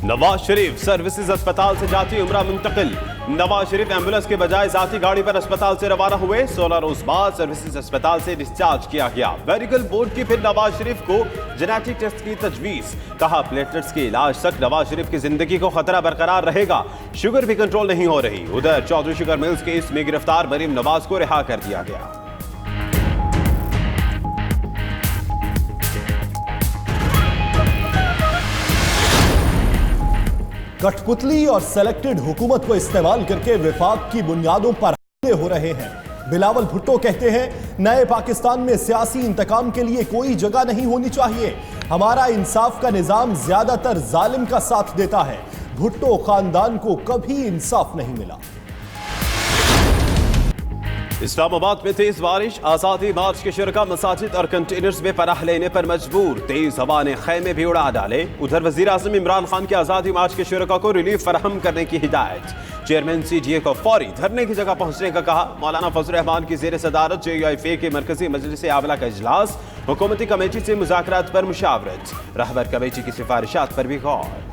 Nawaz Sharif services अस्पताल से जाती उम्रा मुंतकिल। नवाज शरीफ एम्बुलेंस के बजाय जाती गाड़ी पर अस्पताल से रवाना हुए। 16 रोज बाद सर्विसेज अस्पताल से डिस्चार्ज किया गया। मेडिकल बोर्ड की फिर नवाज शरीफ को जेनेटिक टेस्ट की तजवीज। कहा प्लेटलेट्स के इलाज तक नवाज शरीफ की जिंदगी को खतरा बरकरार रहेगा। शुगर भी कंट्रोल नहीं हो रही। उधर चौधरी शुगर मिल्स केस में गिरफ्तार मरीम नवाज को रिहा कर दिया गया। कठपुतली और सेलेक्टेड हुकूमत को इस्तेमाल करके विफाक की बुनियादों पर हमले हो रहे हैं। बिलावल भुट्टो कहते हैं नए पाकिस्तान में सियासी इंतकाम के लिए कोई जगह नहीं होनी चाहिए। हमारा इंसाफ का निजाम ज्यादातर जालिम का साथ देता है। भुट्टो खानदान को कभी इंसाफ नहीं मिला। इस्लामाबाद में तेज बारिश। आजादी मार्च के शुरका मसाजिद और कंटेनर्स में पनाह लेने पर मजबूर। तेज हवा ने खैमे भी उड़ा डाले। उधर वजीर आजम इमरान खान की आजादी मार्च के शुरका को रिलीफ फराहम करने की हिदायत। चेयरमैन CGA को फौरी धरने की जगह पहुंचने का कहा। मौलाना फजल रहमान की जेर सदारत JUIFA के मरकजी मजलिस आवला का इजलास। हुकूमती कमेटी से मुज़ाकरात पर मुशावरत। रहबर कमेटी की सिफारिशात पर भी गौर।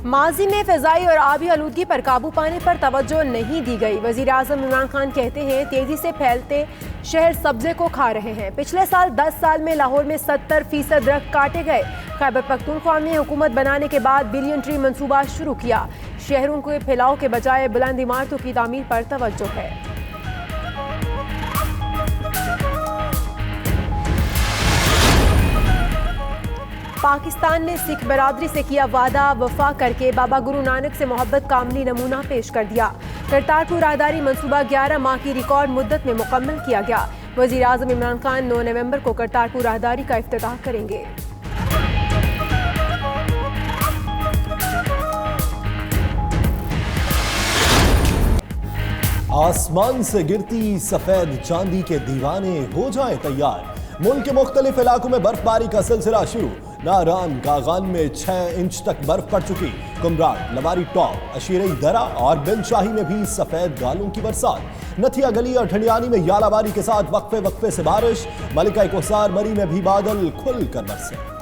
माजी में फ़िज़ाई और आबी आलूदगी पर काबू पाने पर तवज्जो नहीं दी गई। वज़ीर आज़म इमरान खान कहते हैं तेजी से फैलते शहर सब्जे को खा रहे हैं। पिछले साल 10 साल में लाहौर में 70% दरख्त काटे गए। खैबर पख्तूनख्वा में हुकूमत बनाने के बाद बिलियन ट्री मंसूबा शुरू किया। शहरों के फैलाव के बजाय बुलंद इमारतों की तामीर पर तवज्जो है। पाकिस्तान ने सिख बरादरी से किया वादा। वफा करके बाबा गुरु नानक से मोहब्बत का अमली नमूना पेश कर दिया। करतारपुर राहदारी मंसूबा 11 माह की रिकॉर्ड मुद्दत में मुकम्मल किया गया। वज़ीर आज़म इमरान खान 9 नवंबर को करतारपुर राहदारी का इफ्तिताह करेंगे। आसमान से गिरती सफेद चांदी के दीवाने हो जाएं तैयार। मुल्क के मुख्तलिफ इलाकों में बर्फबारी का सिलसिला शुरू। नारान कागान में 6 इंच तक बर्फ पड़ चुकी। कुमरान, लवारी टॉप, अशीरई दरा और बिन शाही में भी सफेद गालों की बरसात। नथिया गली और ठंडियानी में यालाबारी के साथ वक्फे वक्फे से बारिश। मलिका कोसार मरी में भी बादल खुलकर बरसे।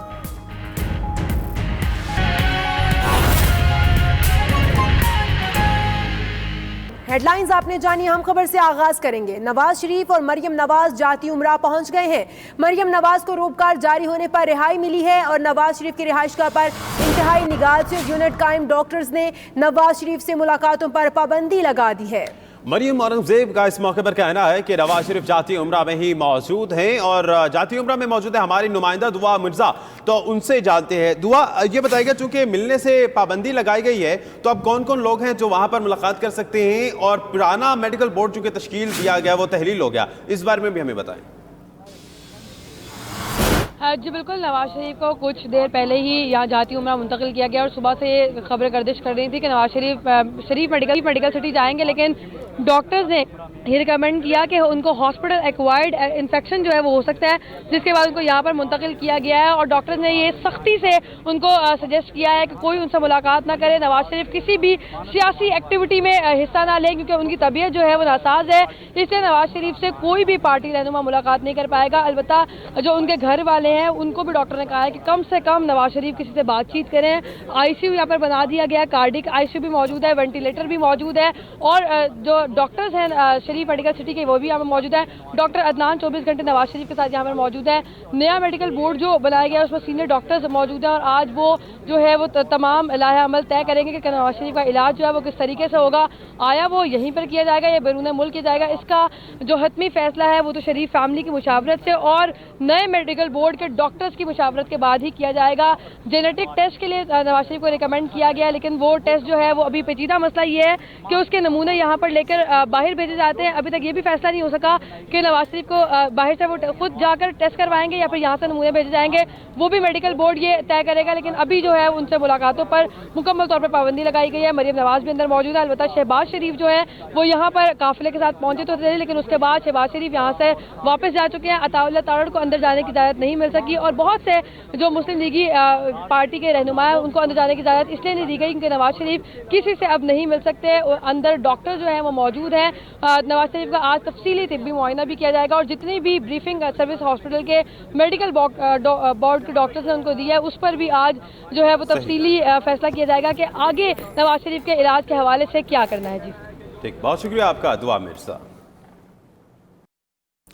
हेडलाइंस आपने जानी। हम खबर से आगाज करेंगे। नवाज शरीफ और मरियम नवाज जाती उम्रा पहुंच गए हैं। मरियम नवाज को रोबकार जारी होने पर रिहाई मिली है और नवाज शरीफ की रिहाइशगाह पर इंतहाई निगाहत यूनिट कायम। डॉक्टर्स ने नवाज शरीफ से मुलाकातों पर पाबंदी लगा दी है। मरियम औरंगजेब का इस मौके पर कहना है कि नवाज शरीफ जाती उम्रा में ही मौजूद हैं और जाती उम्रा में मौजूद है हमारी नुमाइंदा दुआ मिर्जा, तो उनसे जानते हैं। दुआ, ये बताइएगा चूंकि मिलने से पाबंदी लगाई गई है तो अब कौन कौन लोग हैं जो वहां पर मुलाकात कर सकते हैं और पुराना मेडिकल बोर्ड चूंकि तश्कील दिया गया वो तहलील हो गया, इस बारे में भी हमें बताएं। जी बिल्कुल, नवाज शरीफ को कुछ देर पहले ही यहाँ जाती उम्रा मुंतकिल किया गया और सुबह से ये खबरें गर्दिश कर रही थी कि नवाज शरीफ मेडिकल सिटी जाएंगे, लेकिन डॉक्टर्स ने ये रिकमेंड किया कि उनको हॉस्पिटल एक्वायर्ड इन्फेक्शन जो है वो हो सकता है, जिसके बाद उनको यहाँ पर मुंतकिल किया गया है। और डॉक्टर्स ने ये सख्ती से उनको सजेस्ट किया है कि कोई उनसे मुलाकात ना करे। नवाज शरीफ किसी भी सियासी एक्टिविटी में हिस्सा ना लें क्योंकि उनकी तबीयत जो है वो नासाज है, इसलिए नवाज शरीफ से कोई भी पार्टी रहनुमा मुलाकात नहीं कर पाएगा। अलबत्ता जो उनके घर वाले हैं उनको भी डॉक्टर ने कहा है कि कम से कम नवाज शरीफ किसी से बातचीत करें। ICU यहाँ पर बना दिया गया, कार्डिक ICU भी मौजूद है, वेंटिलेटर भी मौजूद है और जो डॉक्टर्स हैं शरीफ मेडिकल सिटी के वो भी यहाँ पर मौजूद है। डॉक्टर अदनान 24 घंटे नवाज शरीफ के साथ यहाँ पर मौजूद है। नया मेडिकल बोर्ड जो बनाया गया है उसमें सीनियर डॉक्टर्स मौजूद हैं और आज वो जो है वो तमाम लाहे अमल तय करेंगे कि नवाज शरीफ का इलाज जो है वो किस तरीके से होगा। आया वो यहीं पर किया जाएगा या बैरून मुल्क किया जाएगा, इसका जो हतमी फैसला है वो तो शरीफ फैमिली की मुशावरत से और नए मेडिकल बोर्ड के डॉक्टर्स की मुशावरत के बाद ही किया जाएगा। जेनेटिक टेस्ट के लिए नवाज शरीफ को रिकमेंड किया गया, लेकिन वो टेस्ट जो है वो अभी पेचीदा मसला ये है कि उसके नमूने यहाँ पर लेकर बाहर भेजे जाते हैं। अभी तक ये भी फैसला नहीं हो सका कि नवाज शरीफ को बाहर से वो खुद जाकर टेस्ट करवाएंगे या फिर यहाँ से नमूने भेजे जाएंगे, वो भी मेडिकल बोर्ड ये तय करेगा। लेकिन अभी जो है उनसे मुलाकातों पर मुकम्मल तौर पर पाबंदी लगाई गई है। मरियम नवाज भी अंदर मौजूद है। अलबत्ता शहबाज शरीफ जो है वो यहाँ पर काफिले के साथ पहुंचे तो थे, लेकिन उसके बाद शहबाज शरीफ यहाँ से वापस जा चुके हैं। अताउल्लाह तारड़ को अंदर जाने की इजाज़त नहीं मिल सकी और बहुत से जो मुस्लिम लीगी पार्टी के रहनुमा हैं उनको अंदर जाने की इजाज़त इसलिए नहीं दी गई क्योंकि नवाज शरीफ किसी से अब नहीं मिल सकते। अंदर डॉक्टर जो हैं वो मौजूद हैं। नवाज शरीफ का आज तफसीली तिब्बी मुआयना भी किया जाएगा और जितनी भी ब्रीफिंग सर्विस हॉस्पिटल के मेडिकल बोर्ड के डॉक्टर्स ने उनको दी है उस पर भी आज जो है वो तफसीली फैसला किया जाएगा कि आगे नवाज शरीफ के इलाज के हवाले से क्या करना है। जी ठीक, बहुत शुक्रिया आपका दुआ मिर्जा।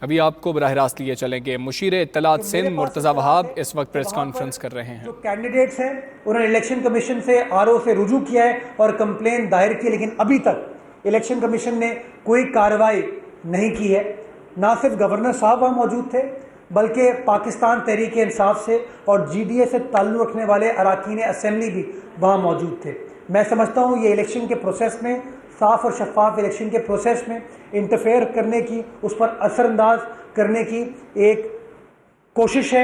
अभी आपको बराह रास्त लिए चलेंगे मुशीर इत्तलात सिंध मुर्तज़ा वहाब इस वक्त प्रेस कॉन्फ्रेंस कर रहे हैं। जो कैंडिडेट्स हैं उन्होंने इलेक्शन कमीशन से आरओ से रुजू किया है और कंप्लेन दायर की, लेकिन अभी तक इलेक्शन कमीशन ने कोई कार्रवाई नहीं की है। ना सिर्फ गवर्नर साहब वहाँ मौजूद थे बल्कि पाकिस्तान तहरीक इंसाफ से और GDA से ताल्लुक़ रखने वाले अरकान असेंबली भी वहाँ मौजूद थे। मैं समझता हूँ ये इलेक्शन के प्रोसेस में, साफ़ और शफाफ इलेक्शन के प्रोसेस में इंटरफेयर करने की, उस पर असरअंदाज करने की एक कोशिश है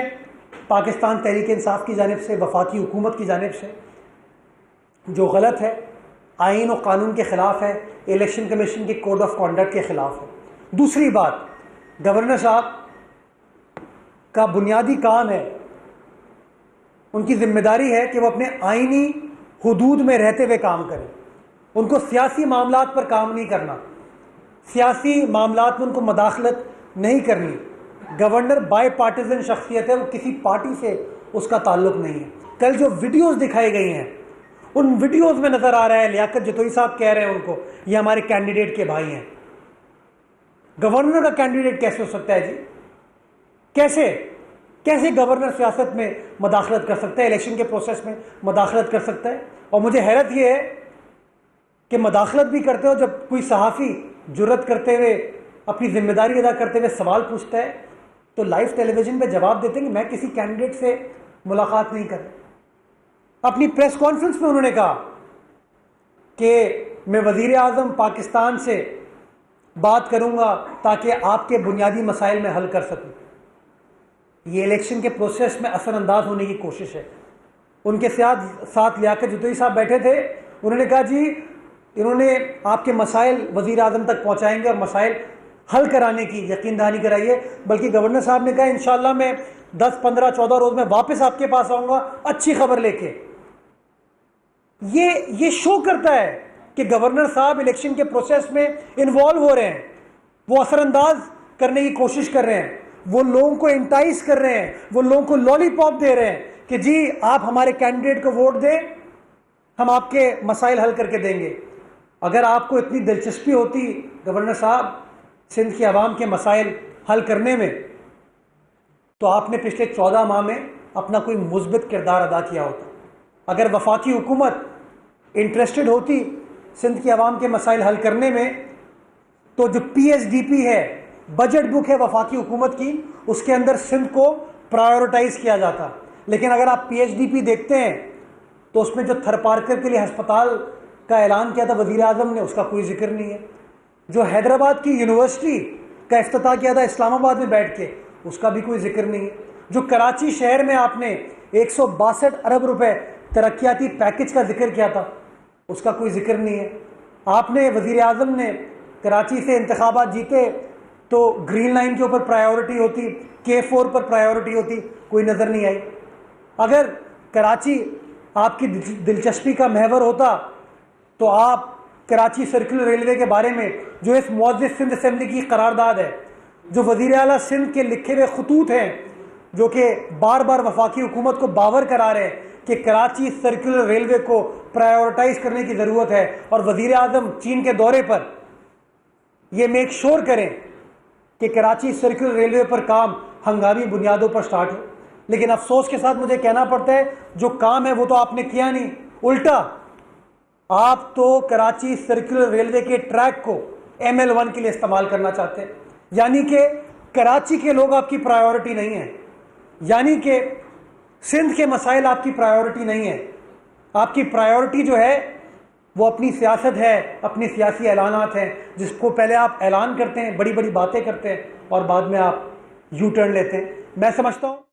पाकिस्तान तहरीक इंसाफ की जानिब से, वफाकी हुकूमत की जानिब से, जो गलत है, आइन और कानून के ख़िलाफ़ है, इलेक्शन कमीशन के कोड ऑफ कॉन्डक्ट के ख़िलाफ़ है। दूसरी बात, गवर्नर साहब का बुनियादी काम है, उनकी ज़िम्मेदारी है कि वो अपने आइनी हुदूद में रहते हुए काम करें। उनको सियासी मामलात पर काम नहीं करना, सियासी मामलात में उनको मदाखलत नहीं करनी। गवर्नर बाय पार्टीजन शख्सियत है, वो किसी पार्टी से उसका ताल्लुक नहीं है। कल जो वीडियोस दिखाई गई हैं उन वीडियोस में नज़र आ रहा है लियाकत जतोई साहब कह रहे हैं उनको ये हमारे कैंडिडेट के भाई हैं। गवर्नर का कैंडिडेट कैसे हो सकता है जी? कैसे गवर्नर सियासत में मदाखलत कर सकता है, इलेक्शन के प्रोसेस में मदाखलत कर सकता है? और मुझे हैरत ये है कि मदाखलत भी करते हो जब कोई सहाफ़ी जुर्रत करते हुए अपनी जिम्मेदारी अदा करते हुए सवाल पूछता है तो लाइव टेलीविज़न पे जवाब देते हैं कि मैं किसी कैंडिडेट से मुलाकात नहीं कर रहा। अपनी प्रेस कॉन्फ्रेंस में उन्होंने कहा कि मैं वज़ीर आज़म पाकिस्तान से बात करूंगा ताकि आपके बुनियादी मसाइल में हल कर सकूं। ये इलेक्शन के प्रोसेस में असरअंदाज होने की कोशिश है। उनके साथ लियाकत जतोई साहब बैठे थे, उन्होंने कहा जी इन्होंने आपके मसाइल वज़ीर आज़म तक पहुंचाएंगे और मसाइल हल कराने की यकीन दहानी कराइए। बल्कि गवर्नर साहब ने कहा इंशाअल्लाह मैं 10, 15, 14 रोज़ में वापस आपके पास आऊँगा अच्छी खबर लेके। ये शो करता है कि गवर्नर साहब इलेक्शन के प्रोसेस में इन्वॉल्व हो रहे हैं, वो असरअंदाज करने की कोशिश कर रहे हैं, वो लोगों को इंटाइस कर रहे हैं, वो लोगों को लॉलीपॉप दे रहे हैं कि जी आप हमारे कैंडिडेट को वोट दें, हम आपके मसाइल हल करके देंगे। अगर आपको इतनी दिलचस्पी होती गवर्नर साहब सिंध की आवाम के मसाइल हल करने में, तो आपने पिछले 14 माह में अपना कोई मुस्बित किरदार अदा किया होता। अगर वफाकी हुकूमत इंटरेस्टेड होती सिंध की आवाम के मसाइल हल करने में, तो जो PSDP है, बजट बुक है वफाकी हुकूमत की, उसके अंदर सिंध को प्रायोरिटाइज किया जाता। लेकिन अगर आप PSDP देखते हैं तो उसमें जो थरपारकर के लिए अस्पताल का ऐलान किया था वज़ीर आज़म ने, उसका कोई जिक्र नहीं है। जो हैदराबाद की यूनिवर्सिटी का इफ्तिताह किया था इस्लामाबाद में बैठ के, उसका भी कोई जिक्र नहीं है। जो कराची शहर में आपने 162 अरब रुपए तरक्याती पैकेज का जिक्र किया था, उसका कोई जिक्र नहीं है। आपने वज़ीर आज़म ने कराची से इंतखाबात जीते तो ग्रीन लाइन के ऊपर प्रायोरिटी होती, K4 पर प्रायोरिटी होती, कोई नज़र नहीं आई। अगर कराची आपकी दिलचस्पी का महवर होता तो आप कराची सर्कुलर रेलवे के बारे में, जो इस मुअज़्ज़िज़ सिंध असेंबली की करारदाद है, जो वज़ीर आला सिंध के लिखे हुए खतूत हैं, जो कि बार बार वफाकी हुकूमत को बावर करा रहे हैं कि कराची सर्कुलर रेलवे को प्रायोरिटाइज करने की ज़रूरत है और वज़ीर आज़म चीन के दौरे पर ये मेक श्योर करें कि कराची सर्कुलर रेलवे पर काम हंगामी बुनियादों पर स्टार्ट हो। लेकिन अफसोस के साथ मुझे कहना पड़ता है जो काम है वो तो आपने किया नहीं, उल्टा आप तो कराची सर्कुलर रेलवे के ट्रैक को ML1 के लिए इस्तेमाल करना चाहते हैं। यानी कि कराची के लोग आपकी प्रायोरिटी नहीं है, यानी कि सिंध के मसाइल आपकी प्रायोरिटी नहीं है। आपकी प्रायोरिटी जो है वो अपनी सियासत है, अपनी सियासी ऐलानात हैं, जिसको पहले आप ऐलान करते हैं, बड़ी बड़ी बातें करते हैं और बाद में आप यू टर्न लेते हैं। मैं समझता हूँ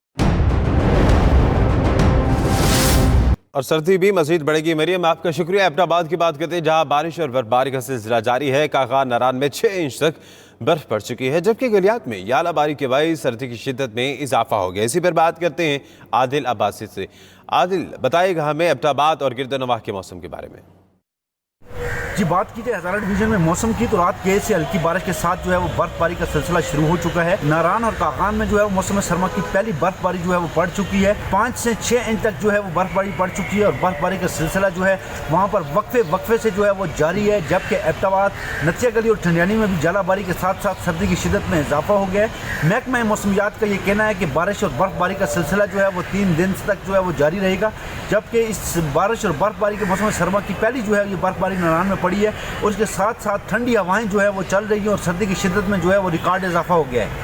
और सर्दी भी मजीद बढ़ेगी। मरियम, आपका शुक्रिया। एबटाबाद की बात करते हैं जहां बारिश और बर्फबारी का सिलसिला जारी है। कागान नारान में 6 इंच तक बर्फ पड़ चुकी है, जबकि गलियात में यालाबारी के बाईस सर्दी की शिद्दत में इजाफा हो गया। इसी पर बात करते हैं आदिल अब्बासी से। आदिल, बताइएगा हमें एबटाबाद और गिरदनवाह के मौसम के बारे में। जी बात की जाए हज़ारा डिवीजन में मौसम की तो रात के से हल्की बारिश के साथ जो है वो बर्फबारी का सिलसिला शुरू हो चुका है। नारान और कागान में जो है वो मौसम सरमा की पहली बर्फबारी जो है वो पड़ चुकी है। 5 से 6 इंच तक जो है वो बर्फबारी पड़ चुकी है और बर्फबारी का सिलसिला जो है वहाँ पर वक्फे से जो है वो जारी है। जबकि एबटाबाद, नथिया गली और ठंडियानी में भी जलाबारी के साथ साथ सर्दी की शिद्दत में इजाफा हो गया है। महकमा मौसमियात का ये कहना है कि बारिश और बर्फबारी का सिलसिला जो है वो 3 दिन तक जो है वो जारी रहेगा। जबकि इस बारिश और बर्फबारी के मौसम सरमा की पहली जो है ये बर्फबारी नारान में पड़ी है और उसके साथ साथ ठंडी हवाएं जो है वो चल रही है और सर्दी की शिद्दत में जो है वो रिकॉर्ड इजाफा हो गया है।